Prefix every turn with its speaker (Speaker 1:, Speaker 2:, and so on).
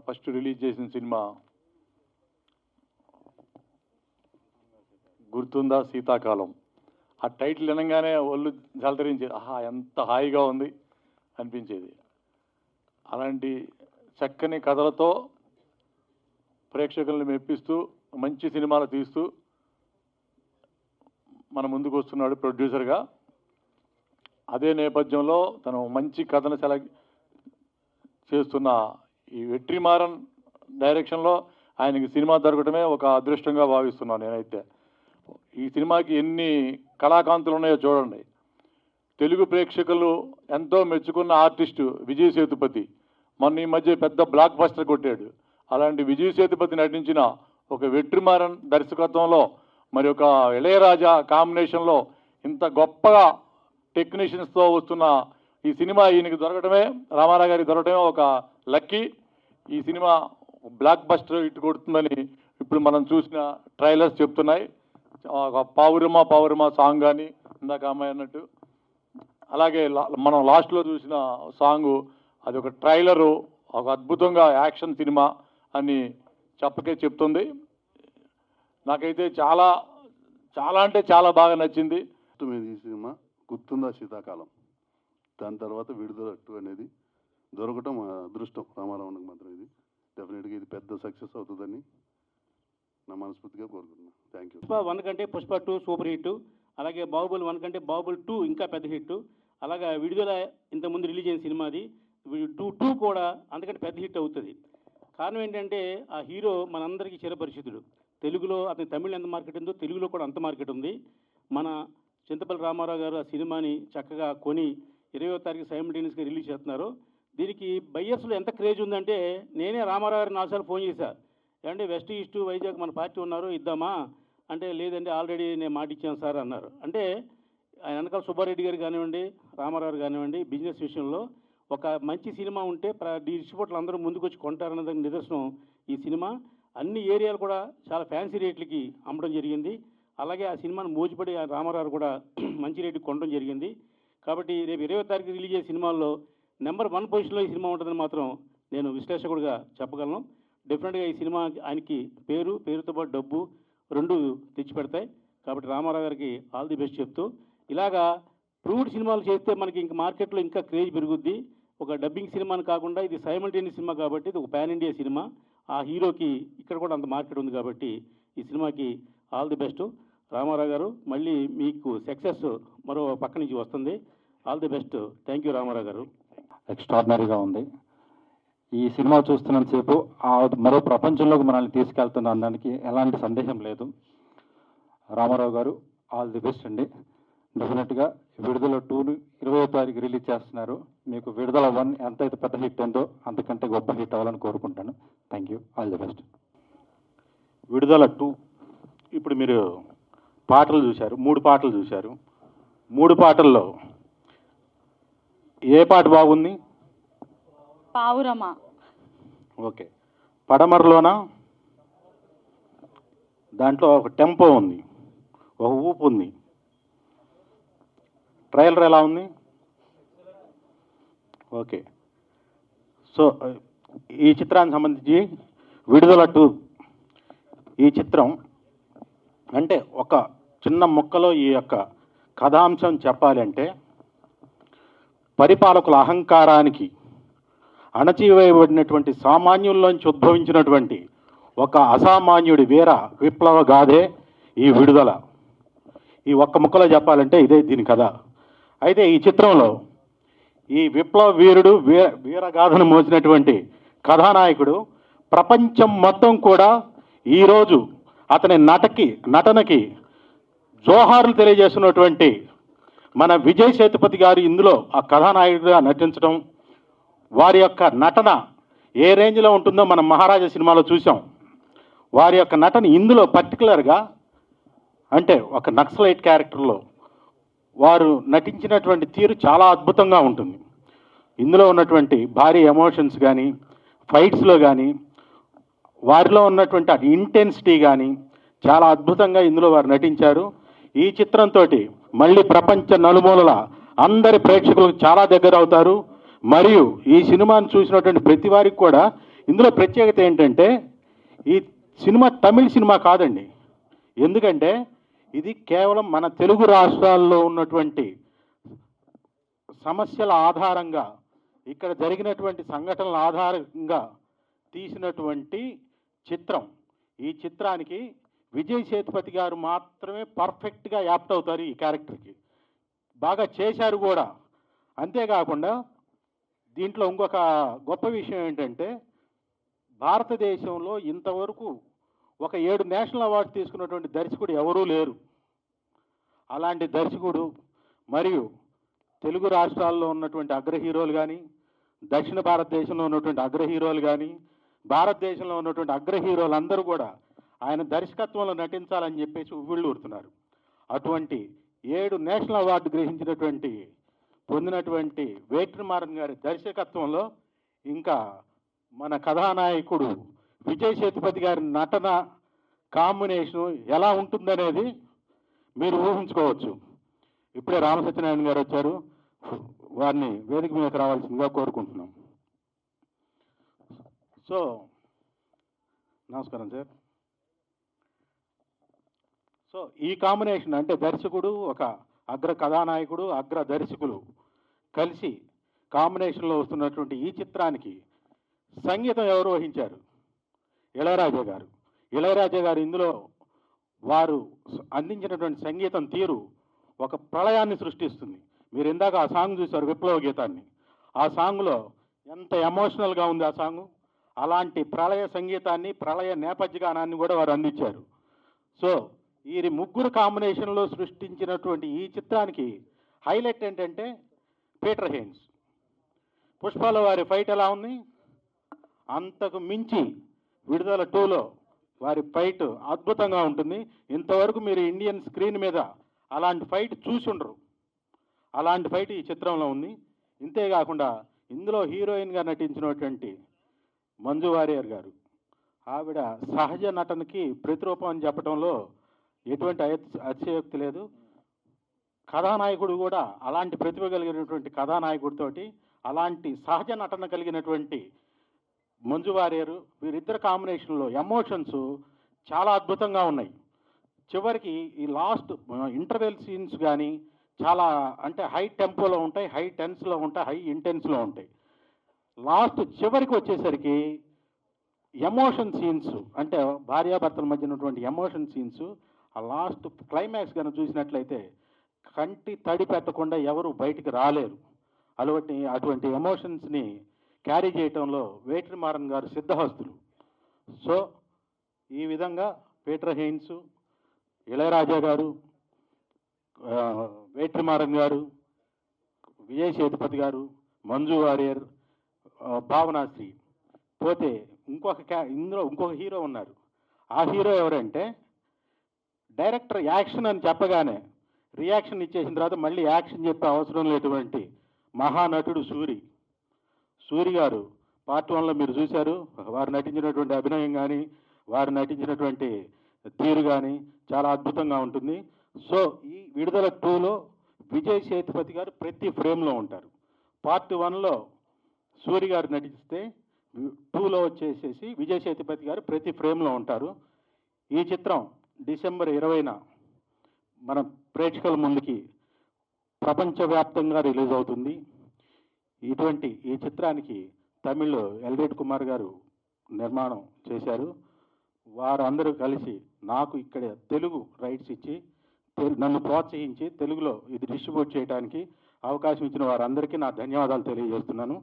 Speaker 1: First release చేసిన cinema గుర్తుందా శీతాకాలం. ఆ టైటిల్ వినగానే ఒళ్ళు జలధరించేది. ఆహా, ఎంత హాయిగా ఉంది అనిపించేది. అలాంటి చక్కని కథలతో ప్రేక్షకులను మెప్పిస్తూ మంచి సినిమాలు తీస్తూ మన ముందుకు వస్తున్నాడు ప్రొడ్యూసర్గా. అదే నేపథ్యంలో తను మంచి కథను సెలెక్ట్ చేస్తున్న ఈ వెట్రిమారన్ డైరెక్షన్లో ఆయనకి సినిమా దొరకటమే ఒక అదృష్టంగా భావిస్తున్నాను నేనైతే. ఈ సినిమాకి ఎన్ని కళాకాంతులు ఉన్నాయో చూడండి. తెలుగు ప్రేక్షకులు ఎంతో మెచ్చుకున్న ఆర్టిస్టు విజయ్ సేతుపతి మొన్న ఈ మధ్య పెద్ద బ్లాక్ బస్టర్ కొట్టాడు. అలాంటి విజయ్ సేతుపతి నటించిన ఒక వెట్రిమారన్ దర్శకత్వంలో మరి ఒక ఇళయరాజా కాంబినేషన్లో ఇంత గొప్పగా టెక్నీషియన్స్తో వస్తున్న ఈ సినిమా ఈయనకి దొరకటమే, రామారావు గారికి దొరకటమే ఒక లక్కీ. ఈ సినిమా బ్లాక్ బస్టర్ హిట్ కొడుతుందని ఇప్పుడు మనం చూసిన ట్రైలర్స్ చెప్తున్నాయి. ఒక పావురమా సాంగ్ కానీ ఇందాక అమ్మాయి అన్నట్టు, అలాగే మనం లాస్ట్లో చూసిన సాంగు అది ఒక ట్రైలరు, ఒక అద్భుతంగా యాక్షన్ సినిమా అని చెప్పకే చెప్తుంది. నాకైతే చాలా చాలా అంటే చాలా బాగా నచ్చింది.
Speaker 2: ఈ సినిమా గుర్తుందా శీతాకాలం, దాని తర్వాత విడుదల 2 అనేది దొరకటం అదృష్టం రామారావునికి మాత్రం. ఇది డెఫినెట్గా ఇది పెద్ద సక్సెస్ అవుతుందని నా మనస్ఫూర్తిగా కోరుకుంటున్నాను. Thank you.
Speaker 3: పుష్ప 1 కంటే పుష్ప 2 సూపర్ హిట్, అలాగే బాహుబలి 1 కంటే బాహుబలి 2 ఇంకా పెద్ద హిట్. అలాగే విడుదల ఇంతకుముందు రిలీజ్ అయిన సినిమాది 2 కూడా అంతకంటే పెద్ద హిట్ అవుతుంది. కారణం ఏంటంటే ఆ హీరో మనందరికీ చిరపరిచితుడు. తెలుగులో అతని తమిళ్ ఎంత మార్కెట్ ఉందో తెలుగులో కూడా అంత మార్కెట్ ఉంది. మన చింతపల్లి రామారావు గారు ఆ సినిమాని చక్కగా కొని 20వ తారీఖు సైమల్టేనియస్గా రిలీజ్ చేస్తున్నారు. దీనికి బయ్యర్స్లో ఎంత క్రేజ్ ఉందంటే నేనే రామారావు గారికి 4 సార్లు ఫోన్ చేశా. ఏమంటే వెస్ట్ ఈస్ట్ వైజాగ్ మన పార్టీ ఉన్నారు ఇద్దామా అంటే, లేదండి ఆల్రెడీ నేను మాట ఇచ్చాను సార్ అన్నారు. అంటే ఆయన వెనకాల సుబ్బారెడ్డి గారు కానివ్వండి, రామారావు గారు కానివ్వండి, బిజినెస్ విషయంలో ఒక మంచి సినిమా ఉంటే డిస్ట్రిబ్యూటర్లు అందరూ ముందుకు వచ్చి కొంటారన్నదానికి నిదర్శనం ఈ సినిమా. అన్ని ఏరియాలు కూడా చాలా ఫ్యాన్సీ రేట్లకి అమ్మడం జరిగింది. అలాగే ఆ సినిమాను మోజుపడి రామారావు కూడా మంచి రేటుకి కొనడం జరిగింది. కాబట్టి రేపు 20వ తారీఖు రిలీజ్ అయ్యే సినిమాల్లో నెంబర్ 1 పొజిషన్లో ఈ సినిమా ఉంటుందని మాత్రం నేను విశ్లేషకుడిగా చెప్పగలను. డెఫినెట్గా ఈ సినిమా ఆయనకి పేరుతో పాటు డబ్బు 2 తెచ్చిపెడతాయి. కాబట్టి రామారావు గారికి ఆల్ ది బెస్ట్ చెప్తూ, ఇలాగా ప్రూవ్డ్ సినిమాలు చేస్తే మనకి ఇంక మార్కెట్లో ఇంకా క్రేజ్ పెరుగుద్ది. ఒక డబ్బింగ్ సినిమాని కాకుండా ఇది సైమల్టేనియస్ సినిమా కాబట్టి ఇది ఒక పాన్ ఇండియా సినిమా. ఆ హీరోకి ఇక్కడ కూడా అంత మార్కెట్ ఉంది కాబట్టి ఈ సినిమాకి ఆల్ ది బెస్ట్. రామారావు గారు మళ్ళీ మీకు సక్సెస్ మరో పక్క నుంచి వస్తుంది. All the best. Thank you Ramarao గారు.
Speaker 4: ఎక్స్ట్రాడినరీగా ఉంది. ఈ సినిమా చూస్తున్నంతసేపు మరో ప్రపంచంలోకి మనల్ని తీసుకెళ్తున్న దానికి ఎలాంటి సందేహం లేదు. రామారావు గారు ఆల్ ది బెస్ట్ అండి. డెఫినెట్గా విడుదల 2 20వ తారీఖు రిలీజ్ చేస్తున్నారు. మీకు విడుదల 1 ఎంతైతే పెద్ద హిట్ ఉందో అంతకంటే గొప్ప హిట్ అవ్వాలని కోరుకుంటాను. Thank you. All the best.
Speaker 5: విడుదల 2 ఇప్పుడు మీరు పాటలు చూశారు, 3 పాటలు చూశారు. 3 పాటల్లో ఏ పాట బాగుంది?
Speaker 6: పావురమా.
Speaker 5: ఓకే. పడమరలోనా? దాంట్లో ఒక టెంపో ఉంది, ఒక ఊపు ఉంది. ట్రైలర్ ఎలా ఉంది? ఓకే. సో ఈ చిత్రానికి సంబంధించి విడుదల 2 ఈ చిత్రం అంటే ఒక చిన్న ముక్కలో ఈ యొక్క కథాంశం చెప్పాలంటే, పరిపాలకుల అహంకారానికి అణచివేయబడినటువంటి సామాన్యుల్లోంచి ఉద్భవించినటువంటి ఒక అసామాన్యుడి వీర విప్లవ గాథే ఈ విడుదల. ఈ ఒక్క ముక్కలో చెప్పాలంటే ఇదే దీని కథ. అయితే ఈ చిత్రంలో ఈ విప్లవ వీరుడు వీరగాథను మోసినటువంటి కథానాయకుడు ప్రపంచం మొత్తం కూడా ఈరోజు అతని నటనకి జోహార్లు తెలియజేస్తున్నటువంటి మన విజయ్ సేతుపతి గారు ఇందులో ఆ కథానాయకుడిగా నటించడం, వారి యొక్క నటన ఏ రేంజ్లో ఉంటుందో మనం మహారాజా సినిమాలో చూసాం. వారి యొక్క నటన ఇందులో పర్టికులర్గా అంటే ఒక నక్సలైట్ క్యారెక్టర్లో వారు నటించినటువంటి తీరు చాలా అద్భుతంగా ఉంటుంది. ఇందులో ఉన్నటువంటి భారీ ఎమోషన్స్ కానీ, ఫైట్స్లో కానీ, వారిలో ఉన్నటువంటి అది ఇంటెన్సిటీ కానీ చాలా అద్భుతంగా ఇందులో వారు నటించారు. ఈ చిత్రంతో మళ్ళీ ప్రపంచ నలుమూలల అందరి ప్రేక్షకులకు చాలా దగ్గర అవుతారు. మరియు ఈ సినిమాను చూసినటువంటి ప్రతి వారికి కూడా ఇందులో ప్రత్యేకత ఏంటంటే ఈ సినిమా తమిళ సినిమా కాదండి. ఎందుకంటే ఇది కేవలం మన తెలుగు రాష్ట్రాల్లో ఉన్నటువంటి సమస్యల ఆధారంగా, ఇక్కడ జరిగినటువంటి సంఘటనల ఆధారంగా తీసినటువంటి చిత్రం. ఈ చిత్రానికి విజయ్ సేతుపతి గారు మాత్రమే పర్ఫెక్ట్గా యాప్ట్ అవుతారు ఈ క్యారెక్టర్కి. బాగా చేశారు కూడా. అంతేకాకుండా దీంట్లో ఇంకొక గొప్ప విషయం ఏంటంటే భారతదేశంలో ఇంతవరకు ఒక 7 నేషనల్ అవార్డు తీసుకున్నటువంటి దర్శకుడు ఎవరూ లేరు. అలాంటి దర్శకుడు మరియు తెలుగు రాష్ట్రాల్లో ఉన్నటువంటి అగ్ర హీరోలు కానీ, దక్షిణ భారతదేశంలో ఉన్నటువంటి అగ్ర హీరోలు కానీ, భారతదేశంలో ఉన్నటువంటి అగ్ర హీరోలు అందరూ కూడా ఆయన దర్శకత్వంలో నటించాలని చెప్పేసి ఉవ్విళ్ళూరుతున్నారు. అటువంటి 7 నేషనల్ అవార్డు పొందినటువంటి వేట్రిమారన్ గారి దర్శకత్వంలో ఇంకా మన కథానాయకుడు విజయ్ సేతుపతి గారి నటన కాంబినేషన్ ఎలా ఉంటుందనేది మీరు ఊహించుకోవచ్చు. ఇప్పుడే రామసత్యనారాయణ గారు వచ్చారు, వారిని వేదిక మీదకి రావాల్సిందిగా కోరుకుంటున్నాం. సో నమస్కారం సార్. సో ఈ కాంబినేషన్ అంటే దర్శకుడు, ఒక అగ్ర కథానాయకుడు, అగ్ర దర్శకులు కలిసి కాంబినేషన్లో వస్తున్నటువంటి ఈ చిత్రానికి సంగీతం ఎవరు వహించారు? ఇళయరాజా గారు. ఇళయరాజా గారు ఇందులో వారు అందించినటువంటి సంగీతం తీరు ఒక ప్రళయాన్ని సృష్టిస్తుంది. మీరు ఇందాక ఆ సాంగ్ చూశారు, విప్లవ గీతాన్ని. ఆ సాంగ్లో ఎంత ఎమోషనల్గా ఉంది ఆ సాంగ్. అలాంటి ప్రళయ సంగీతాన్ని, ప్రళయ నేపథ్య గానాన్ని కూడా వారు అందించారు. సో ఈ ముగ్గురు కాంబినేషన్లో సృష్టించినటువంటి ఈ చిత్రానికి హైలైట్ ఏంటంటే పీటర్ హెయిన్స్. పుష్పలో వారి ఫైట్ ఎలా ఉంది, అంతకు మించి విడుదల 2లో వారి ఫైట్ అద్భుతంగా ఉంటుంది. ఇంతవరకు మీరు ఇండియన్ స్క్రీన్ మీద అలాంటి ఫైట్ చూసి ఉండరు. అలాంటి ఫైట్ ఈ చిత్రంలో ఉంది. ఇంతేకాకుండా ఇందులో హీరోయిన్గా నటించినటువంటి మంజు వారియర్ గారు, ఆవిడ సహజ నటనకి ప్రతిరూపం అని చెప్పడంలో ఎటువంటి అతిశయోక్తి లేదు. కథానాయకుడు కూడా అలాంటి ప్రతిభ కలిగినటువంటి కథానాయకుడితోటి అలాంటి సహజ నటన కలిగినటువంటి మంజు వారియరు, వీరిద్దరు కాంబినేషన్లో ఎమోషన్స్ చాలా అద్భుతంగా ఉన్నాయి. చివరికి ఈ లాస్ట్ ఇంటర్వెల్ సీన్స్ కానీ చాలా అంటే హై టెంపోలో ఉంటాయి, హై టెన్స్లో ఉంటాయి, హై ఇంటెన్స్లో ఉంటాయి. లాస్ట్ చివరికి వచ్చేసరికి ఎమోషన్ సీన్స్ అంటే భార్యాభర్తల మధ్య ఉన్నటువంటి ఎమోషన్ సీన్స్, ఆ లాస్ట్ క్లైమాక్స్ కనుక చూసినట్లయితే కంటి తడి పెట్టకుండా ఎవరు బయటికి రాలేరు. అటువంటి ఎమోషన్స్ని క్యారీ చేయటంలో వేట్రిమారన్ గారు సిద్ధహస్తులు. సో ఈ విధంగా పీటర్ హెయిన్స్, ఇళయరాజా గారు, వేట్రిమారన్ గారు, విజయ్ సేతుపతి గారు, మంజు వారియర్, భావనాశ్రీ, పోతే ఇందులో ఇంకొక హీరో ఉన్నారు. ఆ హీరో ఎవరంటే డైరెక్టర్ యాక్షన్ అని చెప్పగానే రియాక్షన్ ఇచ్చేసిన తర్వాత మళ్ళీ యాక్షన్ చెప్పే అవసరం లేనటువంటి మహానటుడు సూరి గారు. పార్ట్ 1లో మీరు చూశారు, వారు నటించినటువంటి అభినయం కానీ, వారు నటించినటువంటి తీరు కానీ చాలా అద్భుతంగా ఉంటుంది. సో ఈ విడుదల 2లో విజయ్ సేతుపతి గారు ప్రతి ఫ్రేమ్లో ఉంటారు. పార్ట్ 1లో సూరి గారు నటిస్తే 2లో వచ్చేసేసి విజయ్ సేతుపతి గారు ప్రతి ఫ్రేమ్లో ఉంటారు. ఈ చిత్రం డిసెంబర్ 20న మన ప్రేక్షకుల ముందుకి ప్రపంచవ్యాప్తంగా రిలీజ్ అవుతుంది. ఈ చిత్రానికి తమిళ్లో ఎల్రెడ్ కుమార్ గారు నిర్మాణం చేశారు. వారందరూ కలిసి నాకు ఇక్కడ తెలుగు రైట్స్ ఇచ్చి నన్ను ప్రోత్సహించి తెలుగులో ఇది డిస్ట్రిబ్యూట్ చేయడానికి అవకాశం ఇచ్చిన వారందరికీ నా ధన్యవాదాలు తెలియజేస్తున్నాను.